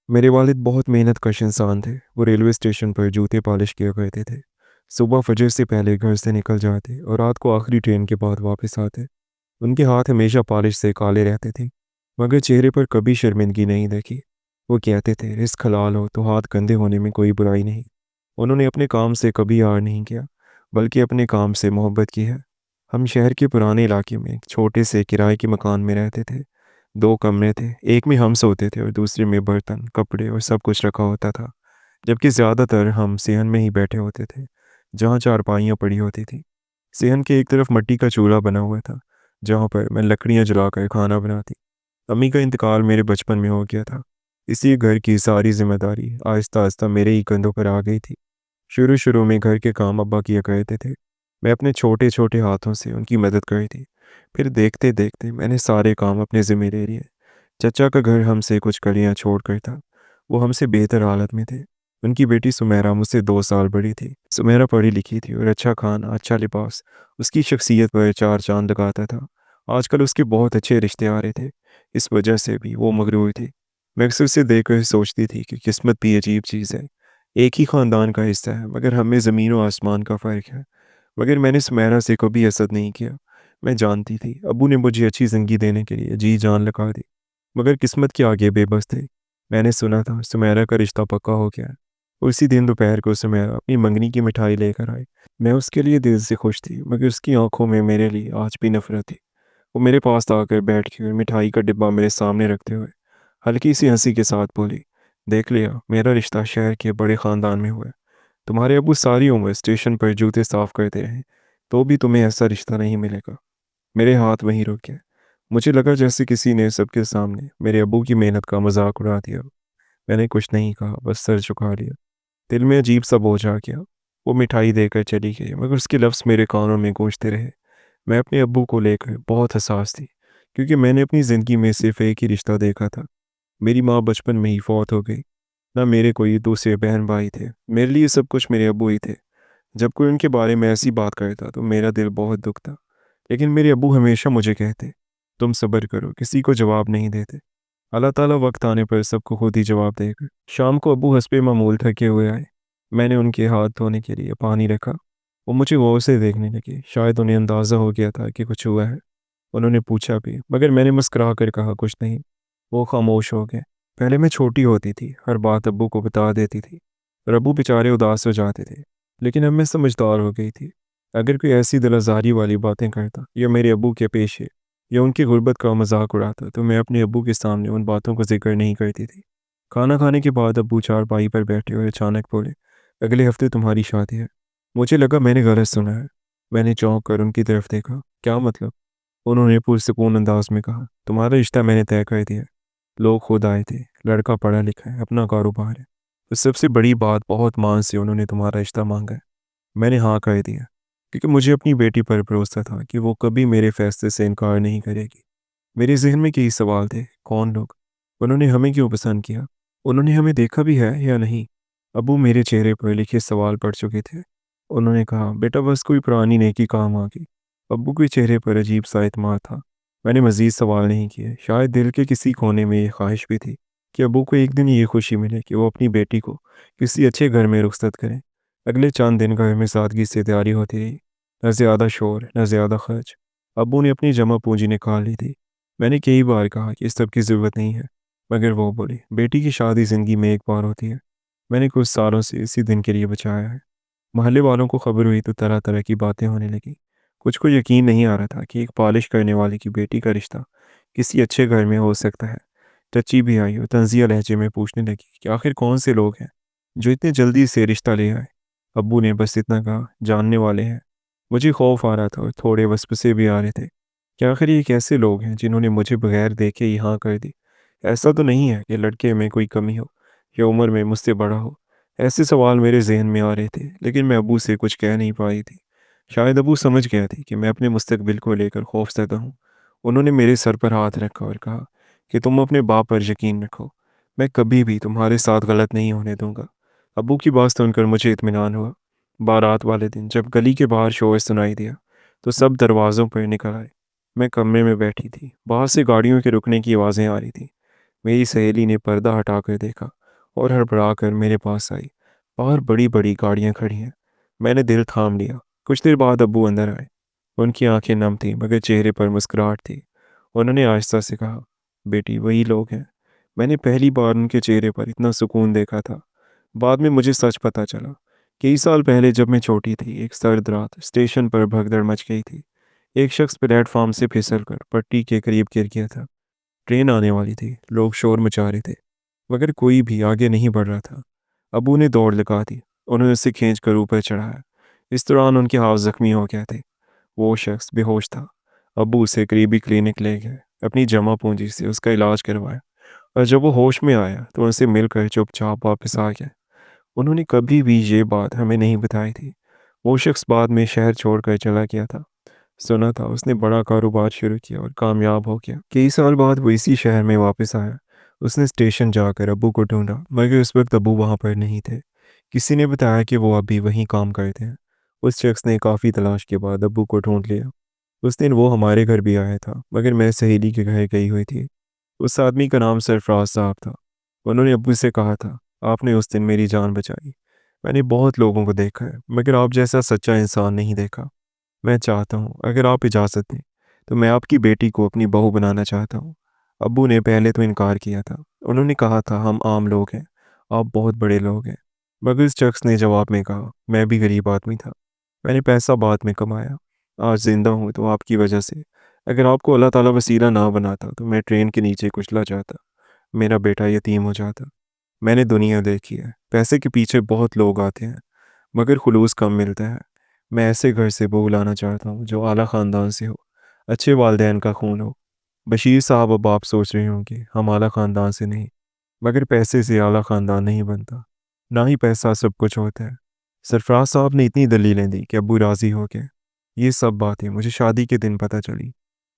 मेरे वालिद बहुत मेहनत कश इंसान थे। वो रेलवे स्टेशन पर जूते पॉलिश किया करते थे। सुबह फजर से पहले घर से निकल जाते और रात को आखिरी ट्रेन के बाद वापस आते। उनके हाथ हमेशा पॉलिश से काले रहते थे, मगर चेहरे पर कभी शर्मिंदगी नहीं देखी। वो कहते थे रिस्क हलाल हो तो हाथ गंदे होने में कोई बुराई नहीं। उन्होंने अपने काम से कभी आर नहीं किया, बल्कि अपने काम से मोहब्बत की है। हम शहर के पुराने इलाके में एक छोटे से किराए के मकान में रहते थे। दो कमरे थे, एक में हम सोते थे और दूसरे में बर्तन कपड़े और सब कुछ रखा होता था। जबकि ज़्यादातर हम सेहन में ही बैठे होते थे, जहाँ चारपाइयाँ पड़ी होती थी। सेहन के एक तरफ मिट्टी का चूल्हा बना हुआ था, जहाँ पर मैं लकड़ियाँ जलाकर खाना बनाती। अम्मी का इंतकाल मेरे बचपन में हो गया था, इसलिए घर की सारी जिम्मेदारी आहिस्ता आहिस्ता मेरे ही कंधों पर आ गई थी। शुरू शुरू में घर के काम अब्बा किया करते थे। मैं अपने छोटे छोटे हाथों से उनकी मदद करी थी। फिर देखते देखते मैंने सारे काम अपने ज़िम्मे ले लिए। चचा का घर हमसे कुछ कड़ियाँ छोड़ कर था। वो हमसे बेहतर हालत में थे। उनकी बेटी सुमेरा मुझसे 2 साल बड़ी थी। सुमेरा पढ़ी लिखी थी और अच्छा खाना अच्छा लिबास उसकी शख्सियत पर चार चांद लगाता था। आजकल उसके बहुत अच्छे रिश्ते आ रहे थे, इस वजह से भी वो मगरूर थी। मैं अक्सर उसे देखकर सोचती थी कि किस्मत भी अजीब चीज़ है। एक ही ख़ानदान का हिस्सा है, मगर हमें ज़मीन और आसमान का फ़र्क है। मगर मैंने सुमेरा से कभी हसद नहीं किया। मैं जानती थी अब्बू ने मुझे अच्छी ज़िंदगी देने के लिए जी जान लगा दी, मगर किस्मत के आगे बेबस थे। मैंने सुना था सुमेरा का रिश्ता पक्का हो गया है। उसी दिन दोपहर को सुमेरा अपनी मंगनी की मिठाई लेकर आई। मैं उसके लिए दिल से खुश थी, मगर उसकी आंखों में मेरे लिए आज भी नफरत थी। वो मेरे पास आकर बैठ के मिठाई का डिब्बा मेरे सामने रखते हुए हल्की सी हंसी के साथ बोली, देख लिया, मेरा रिश्ता शहर के बड़े ख़ानदान में हुआ है। तुम्हारे अब्बू सारी उम्र स्टेशन पर जूते साफ करते रहे, तो भी तुम्हें ऐसा रिश्ता नहीं मिलेगा। मेरे हाथ वहीं रुक गए। मुझे लगा जैसे किसी ने सबके सामने मेरे अब्बू की मेहनत का मजाक उड़ा दिया। मैंने कुछ नहीं कहा, बस सर झुका लिया। दिल में अजीब सा बोझ आ गया। वो मिठाई देकर चली गई, मगर उसके लफ्ज़ मेरे कानों में गूंजते रहे। मैं अपने अब्बू को लेकर बहुत हसास थी, क्योंकि मैंने अपनी ज़िंदगी में सिर्फ एक ही रिश्ता देखा था। मेरी माँ बचपन में ही फौत हो गई। ना मेरे कोई दूसरे बहन भाई थे। मेरे लिए सब कुछ मेरे अब्बू ही थे। जब कोई उनके बारे में ऐसी बात करता तो मेरा दिल बहुत दुखता। लेकिन मेरे अब्बू हमेशा मुझे कहते, तुम सब्र करो, किसी को जवाब नहीं देते, अल्लाह ताला वक्त आने पर सबको खुद ही जवाब देगा। शाम को अब्बू हंसपे मामूल थके हुए आए। मैंने उनके हाथ धोने के लिए पानी रखा। वो मुझे गौर से देखने लगे, शायद उन्हें अंदाज़ा हो गया था कि कुछ हुआ है। उन्होंने पूछा भी, मगर मैंने मुस्कुरा कर कहा कुछ नहीं। वो खामोश हो गए। पहले मैं छोटी होती थी, हर बात अब्बू को बता देती थी और अब्बू बेचारे उदास हो जाते थे। लेकिन अब मैं समझदार हो गई थी। अगर कोई ऐसी दिलआज़ारी वाली बातें करता या मेरे अब्बू के पेशे या उनकी गुर्बत का मजाक उड़ाता, तो मैं अपने अब्बू के सामने उन बातों का जिक्र नहीं करती थी। खाना खाने के बाद अब्बू चारपाई पर बैठे और अचानक बोले, अगले हफ्ते तुम्हारी शादी है। मुझे लगा मैंने गलत सुना है। मैंने चौंक कर उनकी तरफ देखा। क्या मतलब? उन्होंने पुरसकून अंदाज में कहा, तुम्हारा रिश्ता मैंने तय कर दिया। लोग खुद आए थे, लड़का पढ़ा लिखा है, अपना कारोबार है। तो सबसे बड़ी बात, बहुत मान से उन्होंने तुम्हारा रिश्ता मांगा है। मैंने हाँ कह दिया, क्योंकि मुझे अपनी बेटी पर भरोसा था कि वो कभी मेरे फैसले से इनकार नहीं करेगी। मेरे जहन में कई सवाल थे, कौन लोग? उन्होंने हमें क्यों पसंद किया? उन्होंने हमें देखा भी है या नहीं? अबू मेरे चेहरे पर लिखे सवाल पढ़ चुके थे। उन्होंने कहा, बेटा बस कोई पुरानी नेकी काम आ गई। अब्बू के चेहरे पर अजीब सा इत्मीनान था। मैंने मज़ीद सवाल नहीं किए। शायद दिल के किसी कोने में ये ख्वाहिश भी थी कि अब्बू को एक दिन ये खुशी मिले कि वो अपनी बेटी को किसी अच्छे घर में रुखसत करें। अगले चंद दिन घर में सादगी से तैयारी होती रही। न ज़्यादा शोर, न ज़्यादा खर्च। अब्बू ने अपनी जमा पूंजी निकाल ली थी। मैंने कई बार कहा कि इस सब की ज़रूरत नहीं है, मगर वो बोली, बेटी की शादी ज़िंदगी में एक बार होती है। मैंने कुछ सालों से इसी दिन के लिए बचाया है। मोहल्ले वालों को खबर हुई तो तरह तरह की बातें होने लगी। कुछ को यकीन नहीं आ रहा था कि एक पॉलिश करने वाले की बेटी का रिश्ता किसी अच्छे घर में हो सकता है। चची भी आई और तंजिया लहजे में पूछने लगी कि आखिर कौन से लोग हैं जो इतने जल्दी से रिश्ता ले आए। अब्बू ने बस इतना कहा, जानने वाले हैं। मुझे खौफ आ रहा था और थोड़े वसवसे भी आ रहे थे कि आखिर ये कैसे लोग हैं जिन्होंने मुझे बगैर देखे ही हाँ कर दी। ऐसा तो नहीं है कि लड़के में कोई कमी हो या उम्र में मुझसे बड़ा हो। ऐसे सवाल मेरे जहन में आ रहे थे, लेकिन मैं अबू से कुछ कह नहीं पाई थी। शायद अबू समझ गया थे कि मैं अपने मुस्तकबिल को लेकर खौफजदा हूँ। उन्होंने मेरे सर पर हाथ रखा और कहा कि तुम अपने बाप पर यकीन रखो, मैं कभी भी तुम्हारे साथ गलत नहीं होने दूंगा। अबू की बात सुनकर मुझे इत्मीनान हुआ। बारात वाले दिन जब गली के बाहर शोर सुनाई दिया, तो सब दरवाज़ों पर निकल आए। मैं कमरे में बैठी थी। बाहर से गाड़ियों के रुकने की आवाज़ें आ रही थी। मेरी सहेली ने पर्दा हटाकर देखा اور ہڑبڑا کر میرے پاس آئی۔ باہر بڑی بڑی گاڑیاں کھڑی ہیں۔ میں نے دل تھام لیا۔ کچھ دیر بعد ابو اندر آئے۔ ان کی آنکھیں نم تھیں مگر چہرے پر مسکراہٹ تھی۔ انہوں نے آہستہ سے کہا، بیٹی وہی لوگ ہیں۔ میں نے پہلی بار ان کے چہرے پر اتنا سکون دیکھا تھا۔ بعد میں مجھے سچ پتہ چلا۔ کئی سال پہلے جب میں چھوٹی تھی، ایک سرد رات اسٹیشن پر بھگدڑ مچ گئی تھی۔ ایک شخص پلیٹ فارم سے پھسل کر پٹی کے قریب گر گیا تھا۔ ٹرین آنے والی تھی، لوگ شور مچا رہے تھے مگر کوئی بھی آگے نہیں بڑھ رہا تھا۔ ابو نے دوڑ لگا دی۔ انہوں نے اسے کھینچ کر اوپر چڑھایا۔ اس دوران ان کے ہاتھ زخمی ہو گئے تھے۔ وہ شخص بے ہوش تھا۔ ابو اسے قریبی کلینک لے گئے، اپنی جمع پونجی سے اس کا علاج کروایا، اور جب وہ ہوش میں آیا تو ان سے مل کر چپ چاپ واپس آ گیا۔ انہوں نے کبھی بھی یہ بات ہمیں نہیں بتائی تھی۔ وہ شخص بعد میں شہر چھوڑ کر چلا گیا تھا۔ سنا تھا اس نے بڑا کاروبار شروع کیا اور کامیاب ہو گیا۔ کئی سال بعد وہ اسی شہر میں واپس آیا۔ اس نے اسٹیشن جا کر ابو کو ڈھونڈا مگر اس وقت ابو وہاں پر نہیں تھے۔ کسی نے بتایا کہ وہ ابھی وہیں کام کرتے ہیں۔ اس شخص نے کافی تلاش کے بعد ابو کو ڈھونڈ لیا۔ اس دن وہ ہمارے گھر بھی آیا تھا مگر میں سہیلی کے گھر گئی ہوئی تھی۔ اس آدمی کا نام سرفراز صاحب تھا۔ انہوں نے ابو سے کہا تھا، آپ نے اس دن میری جان بچائی۔ میں نے بہت لوگوں کو دیکھا ہے مگر آپ جیسا سچا انسان نہیں دیکھا۔ میں چاہتا ہوں اگر آپ اجازت دیں تو میں آپ کی بیٹی کو اپنی بہو بنانا چاہتا ہوں۔ ابو نے پہلے تو انکار کیا تھا۔ انہوں نے کہا تھا، ہم عام لوگ ہیں، آپ بہت بڑے لوگ ہیں۔ مگر اس شخص نے جواب میں کہا، میں بھی غریب آدمی تھا، میں نے پیسہ بعد میں کمایا۔ آج زندہ ہوں تو آپ کی وجہ سے۔ اگر آپ کو اللہ تعالیٰ وسیلہ نہ بناتا تو میں ٹرین کے نیچے کچلا جاتا، میرا بیٹا یتیم ہو جاتا۔ میں نے دنیا دیکھی ہے، پیسے کے پیچھے بہت لوگ آتے ہیں مگر خلوص کم ملتا ہے۔ میں ایسے گھر سے بہو لانا چاہتا ہوں جو اعلیٰ خاندان سے ہو، اچھے والدین کا خون ہو۔ بشیر صاحب، اب آپ سوچ رہے ہوں کہ ہم اعلیٰ خاندان سے نہیں، مگر پیسے سے اعلیٰ خاندان نہیں بنتا، نہ ہی پیسہ سب کچھ ہوتا ہے۔ سرفراز صاحب نے اتنی دلیلیں دی کہ ابو راضی ہو گئے۔ یہ سب باتیں مجھے شادی کے دن پتہ چلی،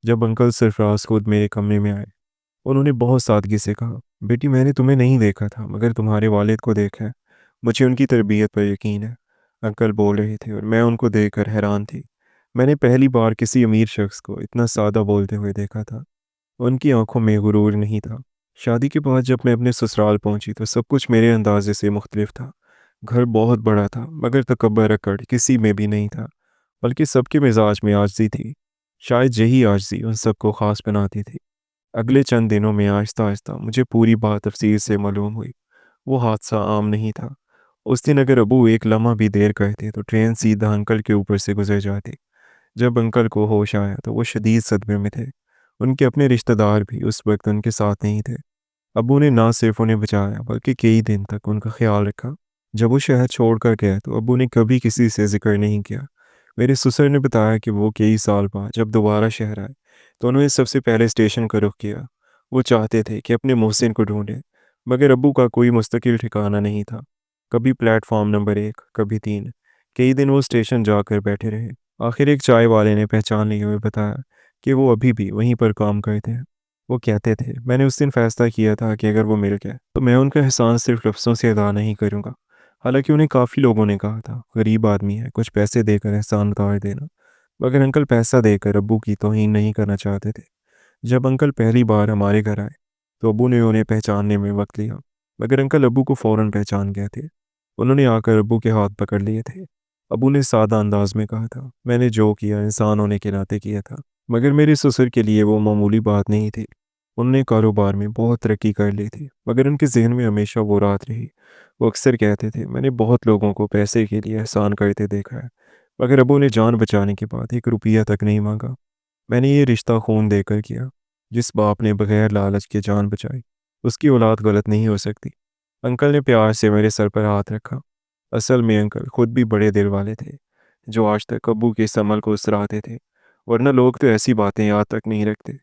جب انکل سرفراز خود میرے کمرے میں آئے۔ انہوں نے بہت سادگی سے کہا، بیٹی میں نے تمہیں نہیں دیکھا تھا مگر تمہارے والد کو دیکھا ہے، مجھے ان کی تربیت پر یقین ہے۔ انکل بول رہے تھے اور میں ان کو دیکھ کر حیران تھی۔ میں نے پہلی بار کسی امیر شخص کو اتنا سادہ بولتے ہوئے دیکھا تھا۔ ان کی آنکھوں میں غرور نہیں تھا۔ شادی کے بعد جب میں اپنے سسرال پہنچی تو سب کچھ میرے اندازے سے مختلف تھا۔ گھر بہت بڑا تھا مگر تکبر اکڑ کسی میں بھی نہیں تھا، بلکہ سب کے مزاج میں عاجزی تھی۔ شاید یہی عاجزی ان سب کو خاص بناتی تھی۔ اگلے چند دنوں میں آہستہ آہستہ مجھے پوری بات تفصیل سے معلوم ہوئی۔ وہ حادثہ عام نہیں تھا۔ اس دن اگر ابو ایک لمحہ بھی دیر کرتے تو ٹرین سیدھا انکل کے اوپر سے گزر جاتی۔ جب انکل کو ہوش آیا تو وہ شدید صدمے میں تھے۔ ان کے اپنے رشتہ دار بھی اس وقت ان کے ساتھ نہیں تھے۔ ابو نے نہ صرف انہیں بچایا بلکہ کئی دن تک ان کا خیال رکھا۔ جب وہ شہر چھوڑ کر گئے تو ابو نے کبھی کسی سے ذکر نہیں کیا۔ میرے سسر نے بتایا کہ وہ کئی سال بعد جب دوبارہ شہر آئے تو انہوں نے سب سے پہلے اسٹیشن کا رخ کیا۔ وہ چاہتے تھے کہ اپنے محسن کو ڈھونڈیں مگر ابو کا کوئی مستقل ٹھکانہ نہیں تھا۔ کبھی پلیٹ فارم نمبر 1، کبھی 3۔ کئی دن وہ اسٹیشن جا کر بیٹھے رہے۔ آخر ایک چائے والے نے پہچان لیے ہوئے بتایا کہ وہ ابھی بھی وہیں پر کام کرتے ہیں۔ وہ کہتے تھے، میں نے اس دن فیصلہ کیا تھا کہ اگر وہ مل گئے تو میں ان کا احسان صرف لفظوں سے ادا نہیں کروں گا۔ حالانکہ انہیں کافی لوگوں نے کہا تھا، غریب آدمی ہے، کچھ پیسے دے کر احسان اتار دینا، مگر انکل پیسہ دے کر ابو کی توہین نہیں کرنا چاہتے تھے۔ جب انکل پہلی بار ہمارے گھر آئے تو ابو نے انہیں پہچاننے میں وقت لیا، مگر انکل ابو کو فوراً پہچان گئے تھے۔ انہوں نے آ کر ابو کے ہاتھ پکڑ لیے تھے۔ ابو نے سادہ انداز میں کہا تھا، میں نے جو کیا انسان ہونے کے ناطے کیا تھا، مگر میرے سسر کے لیے وہ معمولی بات نہیں تھی۔ انہوں نے کاروبار میں بہت ترقی کر لی تھی مگر ان کے ذہن میں ہمیشہ وہ رات رہی۔ وہ اکثر کہتے تھے، میں نے بہت لوگوں کو پیسے کے لیے احسان کرتے دیکھا ہے مگر ابو نے جان بچانے کے بعد 1 روپیہ تک نہیں مانگا۔ میں نے یہ رشتہ خون دے کر کیا۔ جس باپ نے بغیر لالچ کے جان بچائی اس کی اولاد غلط نہیں ہو سکتی۔ انکل نے پیار سے میرے سر پر ہاتھ رکھا۔ اصل میں انکل خود بھی بڑے دل والے تھے جو آج تک ابو کے اس عمل کو سراہتے تھے، ورنہ لوگ تو ایسی باتیں یاد تک نہیں رکھتے۔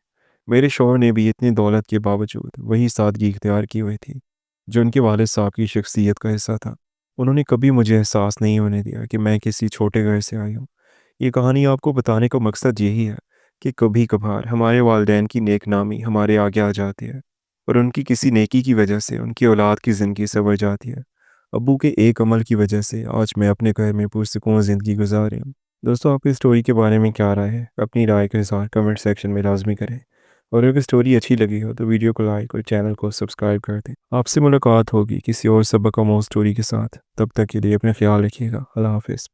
میرے شوہر نے بھی اتنی دولت کے باوجود وہی سادگی اختیار کی ہوئی تھی جو ان کے والد صاحب کی شخصیت کا حصہ تھا۔ انہوں نے کبھی مجھے احساس نہیں ہونے دیا کہ میں کسی چھوٹے گھر سے آئی ہوں۔ یہ کہانی آپ کو بتانے کا مقصد یہی ہے کہ کبھی کبھار ہمارے والدین کی نیک نامی ہمارے آگے آ جاتی ہے اور ان کی کسی نیکی کی وجہ سے ان کی اولاد کی زندگی سنور جاتی ہے۔ ابو کے ایک عمل کی وجہ سے آج میں اپنے گھر میں پرسکون زندگی گزار رہی ہوں۔ دوستو، آپ کی اسٹوری کے بارے میں کیا رائے ہے؟ اپنی رائے کا اظہار کمنٹ سیکشن میں لازمی کریں۔ اور اگر اسٹوری اچھی لگی ہو تو ویڈیو کو لائک اور چینل کو سبسکرائب کر دیں۔ آپ سے ملاقات ہوگی کسی اور سبق آموز اسٹوری کے ساتھ، تب تک کے لیے اپنا خیال رکھیے گا۔ اللہ حافظ۔